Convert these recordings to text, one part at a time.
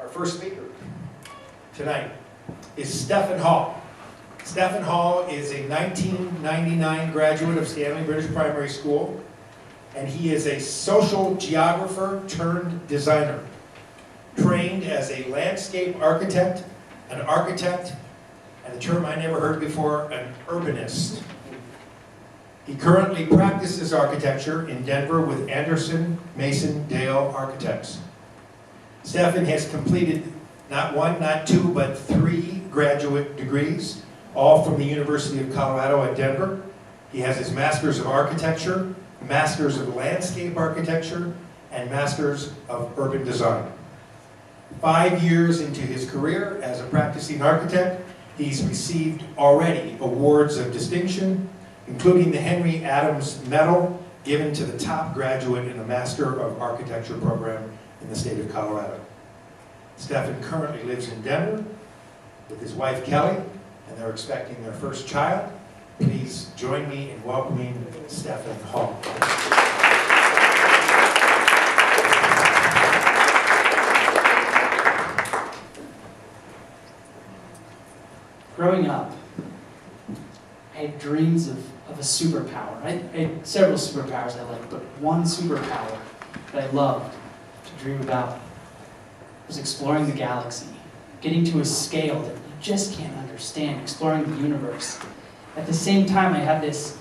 Our first speaker tonight is Stephan Hall. Stephan Hall is a 1999 graduate of Stanley British Primary School, and he is a social geographer turned designer, trained as a landscape architect, an architect, and a term I never heard before, an urbanist. He currently practices architecture in Denver with Anderson, Mason, Dale Architects. Stephan has completed not one, not two, but 3 graduate degrees, all from the University of Colorado at Denver. He has his Master's of Architecture, Master's of Landscape Architecture, and Master's of Urban Design. 5 years into his career as a practicing architect, he's received already awards of distinction, including the Henry Adams Medal given to the top graduate in the Master of Architecture program in the state of Colorado. Stephan currently lives in Denver with his wife Kelly, and they're expecting their first child. Please join me in welcoming Stephan Hall. Growing up, I had dreams of a superpower. I had several superpowers I liked, but one superpower that I loved to dream about was exploring the galaxy, getting to a scale that you just can't understand, exploring the universe. At the same time, I had this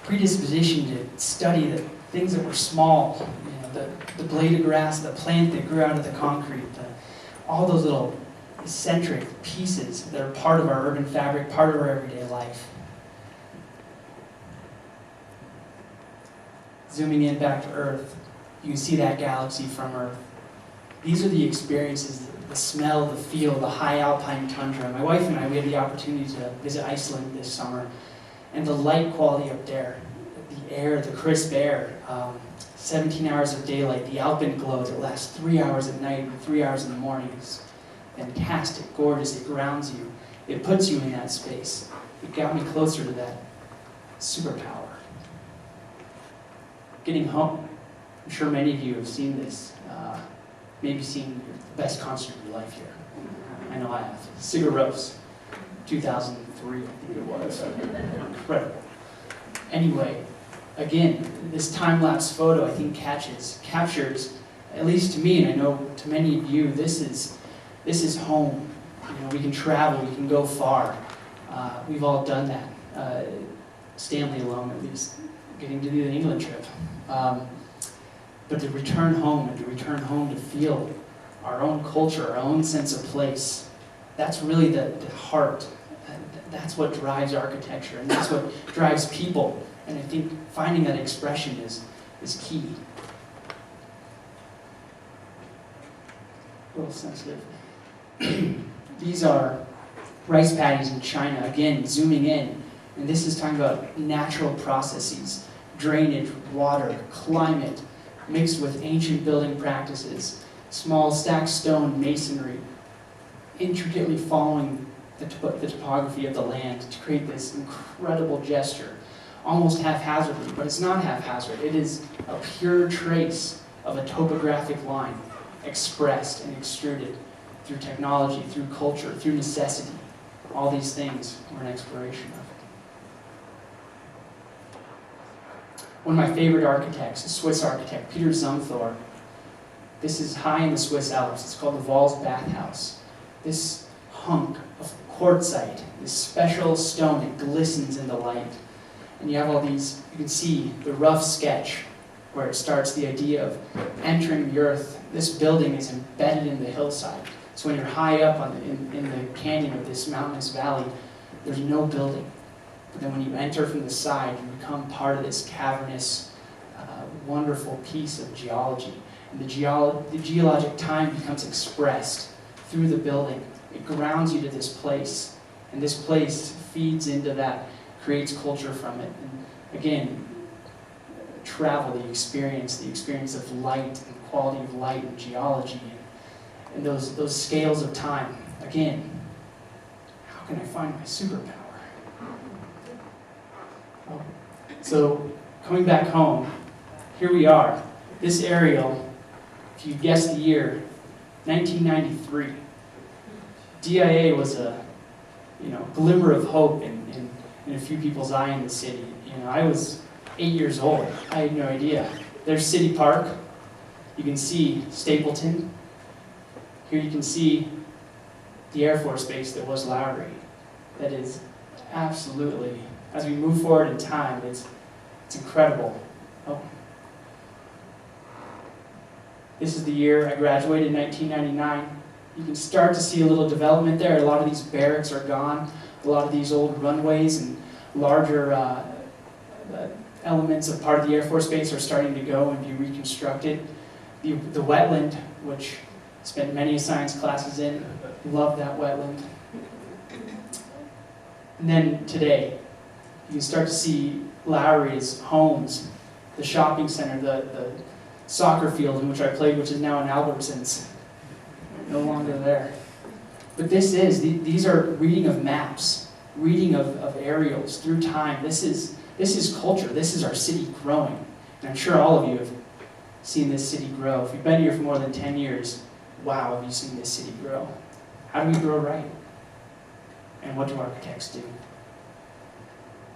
predisposition to study the things that were small, the blade of grass, the plant that grew out of the concrete, all those little eccentric pieces that are part of our urban fabric, part of our everyday life. Zooming in back to Earth, you can see that galaxy from Earth. These are the experiences, the smell, the feel, the high alpine tundra. My wife and I, we had the opportunity to visit Iceland this summer, and the light quality up there, the air, the crisp air, 17 hours of daylight, the alpenglow that lasts 3 hours at night and 3 hours in the morning is fantastic, gorgeous, it grounds you. It puts you in that space. It got me closer to that superpower. Getting home, I'm sure many of you have seen this, maybe seen the best concert of your life here. I know I have. Sigur Rós, 2003, I think it was. Incredible. Anyway, again, this time-lapse photo I think captures, at least to me, and I know to many of you, this is home. We can travel, we can go far. We've all done that. Stanley alone, at least, getting to do the England trip. But to return home, and to return home to feel our own culture, our own sense of place, that's really the heart. That's what drives architecture, and that's what drives people. And I think finding that expression is key. A little sensitive. These are rice paddies in China, again, zooming in. And this is talking about natural processes, drainage, water, climate, mixed with ancient building practices, small stacked stone masonry, intricately following the topography of the land to create this incredible gesture, almost haphazardly, but it's not haphazard. It is a pure trace of a topographic line, expressed and extruded through technology, through culture, through necessity. All these things were an exploration of it. One of my favorite architects, a Swiss architect, Peter Zumthor. This is high in the Swiss Alps. It's called the Valls Bathhouse. This hunk of quartzite, this special stone, it glistens in the light. And you have all these, you can see the rough sketch where it starts, the idea of entering the earth. This building is embedded in the hillside. So when you're high up in the canyon of this mountainous valley, there's no building. But then when you enter from the side, you become part of this cavernous, wonderful piece of geology. And the geologic time becomes expressed through the building. It grounds you to this place. And this place feeds into that, creates culture from it. And again, travel, the experience of light and quality of light and geology and those scales of time. Again, how can I find my superpower? So, coming back home, here we are. This aerial, if you guess the year, 1993. DIA was a glimmer of hope in a few people's eye in the city. I was 8 years old. I had no idea. There's City Park. You can see Stapleton. Here you can see the Air Force Base that was Lowry. That is absolutely, as we move forward in time, it's incredible. Oh. This is the year I graduated in 1999. You can start to see a little development there. A lot of these barracks are gone. A lot of these old runways and larger elements of part of the Air Force Base are starting to go and be reconstructed. The wetland, which I spent many science classes in, love that wetland. And then today, you can start to see Lowry's homes, the shopping center, the soccer field in which I played, which is now in Albertsons. No longer there. But these are reading of maps, reading of aerials through time. This is culture. This is our city growing. And I'm sure all of you have seen this city grow. If you've been here for more than 10 years, wow, have you seen this city grow? How do we grow right? And what do architects do?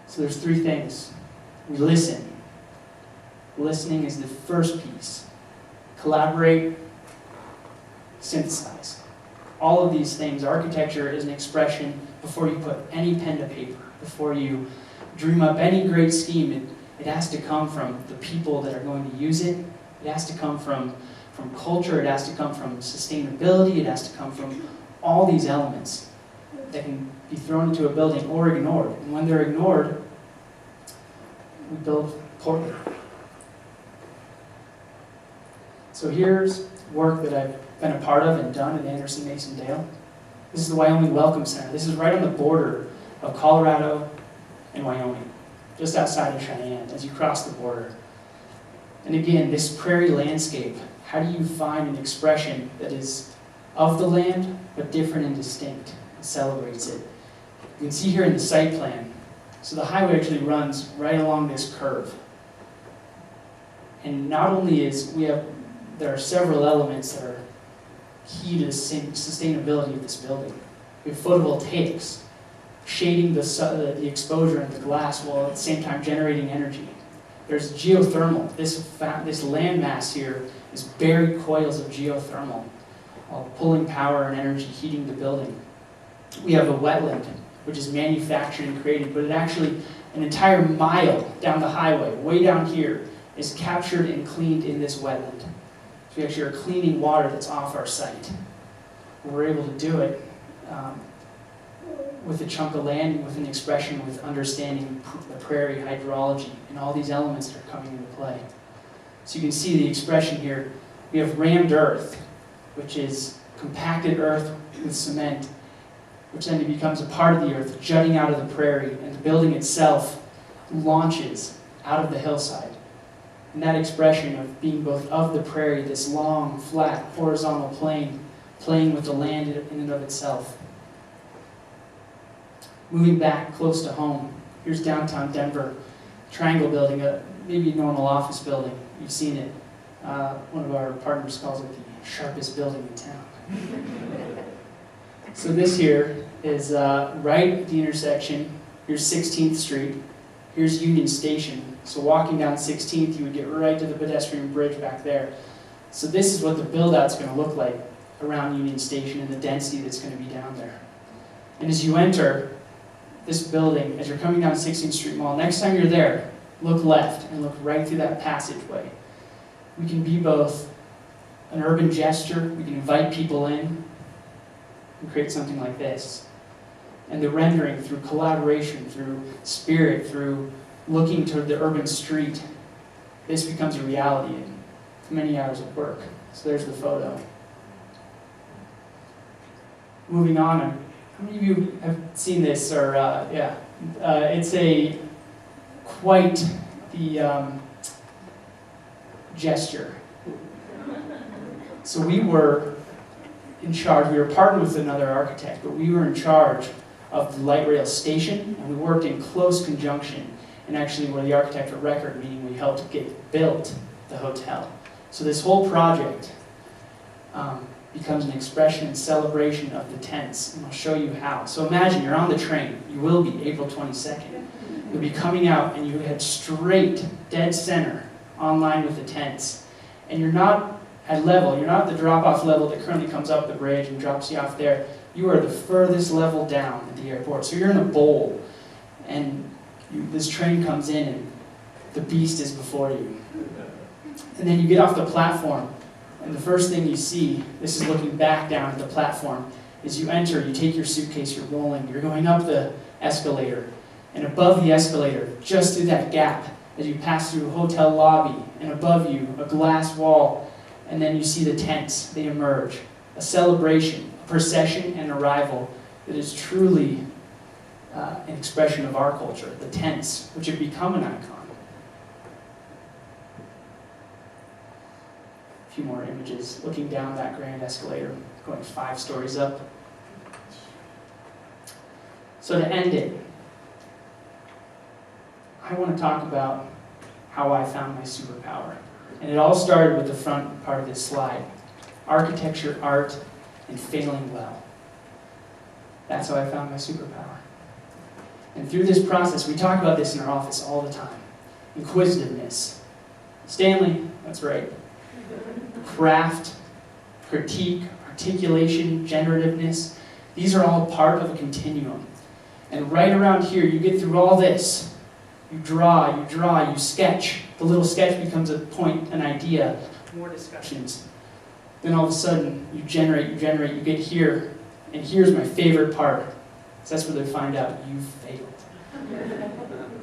So there's three things. We listen. Listening is the first piece. Collaborate, synthesize. All of these things, architecture is an expression before you put any pen to paper, before you dream up any great scheme, it has to come from the people that are going to use it. It has to come from culture, it has to come from sustainability, it has to come from all these elements that can be thrown into a building or ignored. And when they're ignored, we build poorly. So here's work that I've been a part of and done at Anderson Mason Dale. This is the Wyoming Welcome Center. This is right on the border of Colorado and Wyoming, just outside of Cheyenne as you cross the border. And again, this prairie landscape, how do you find an expression that is of the land, but different and distinct, and celebrates it? You can see here in the site plan, so the highway actually runs right along this curve. And not only there are several elements that are key to the sustainability of this building. We have photovoltaics, shading the exposure in the glass while at the same time generating energy. There's geothermal. This landmass here is buried coils of geothermal, pulling power and energy, heating the building. We have a wetland, which is manufactured and created, but it actually, an entire mile down the highway, way down here, is captured and cleaned in this wetland. So we actually are cleaning water that's off our site. We're able to do it with a chunk of land, with an expression, with understanding the prairie hydrology and all these elements that are coming into play. So you can see the expression here. We have rammed earth, which is compacted earth with cement, which then becomes a part of the earth, jutting out of the prairie, and the building itself launches out of the hillside. And that expression of being both of the prairie, this long, flat, horizontal plane, playing with the land in and of itself. Moving back close to home, here's downtown Denver, Triangle Building, a maybe normal office building. You've seen it. One of our partners calls it the sharpest building in town. So this here is right at the intersection. Here's 16th Street. Here's Union Station. So walking down 16th, you would get right to the pedestrian bridge back there. So this is what the build-out's going to look like around Union Station and the density that's going to be down there. And as you enter this building, as you're coming down 16th Street Mall, next time you're there, look left and look right through that passageway. We can be both an urban gesture, we can invite people in and create something like this. And the rendering through collaboration, through spirit, through looking toward the urban street, this becomes a reality in many hours of work. So there's the photo. Moving on, how many of you have seen this? Or it's quite the gesture. So we were in charge. We were partnered with another architect, but we were in charge of the light rail station, and we worked in close conjunction. And actually, we're the architect of record, meaning we helped get built the hotel. So this whole project becomes an expression and celebration of the tense, and I'll show you how. So imagine you're on the train. You will be April 22nd. You'll be coming out and you head straight, dead center, online with the tense. And you're not at level, you're not at the drop-off level that currently comes up the bridge and drops you off there. You are the furthest level down at the airport. So you're in a bowl, and this train comes in and the beast is before you. And then you get off the platform, and the first thing you see, this is looking back down at the platform, is you enter, you take your suitcase, you're rolling, you're going up the escalator, and above the escalator, just through that gap, as you pass through a hotel lobby, and above you, a glass wall, and then you see the tents, they emerge. A celebration, a procession and arrival that is truly an expression of our culture, the tents, which have become an icon. A few more images, looking down that grand escalator, going 5 stories up. So to end it, I want to talk about how I found my superpower. And it all started with the front part of this slide. Architecture, art, and failing well. That's how I found my superpower. And through this process, we talk about this in our office all the time. Inquisitiveness. Stanley, that's right. Craft, critique, articulation, generativeness. These are all part of a continuum. And right around here, you get through all this. You draw, you sketch. The little sketch becomes a point, an idea, more discussions. Then all of a sudden, you generate, you get here, and here's my favorite part. So that's where they find out you failed.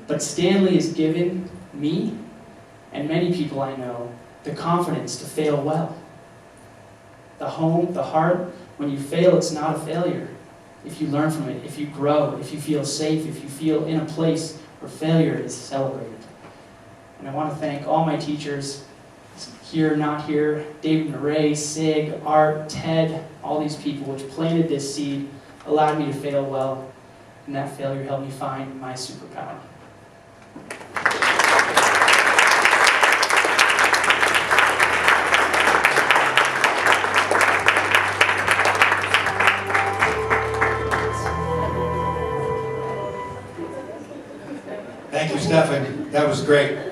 But Stanley has given me, and many people I know, the confidence to fail well. The home, the heart, when you fail, it's not a failure. If you learn from it, if you grow, if you feel safe, if you feel in a place where failure is celebrated. And I want to thank all my teachers, here, not here, David and Ray, Sig, Art, Ted, all these people which planted this seed, allowed me to fail well, and that failure helped me find my superpower. Thank you, Stephan. That was great.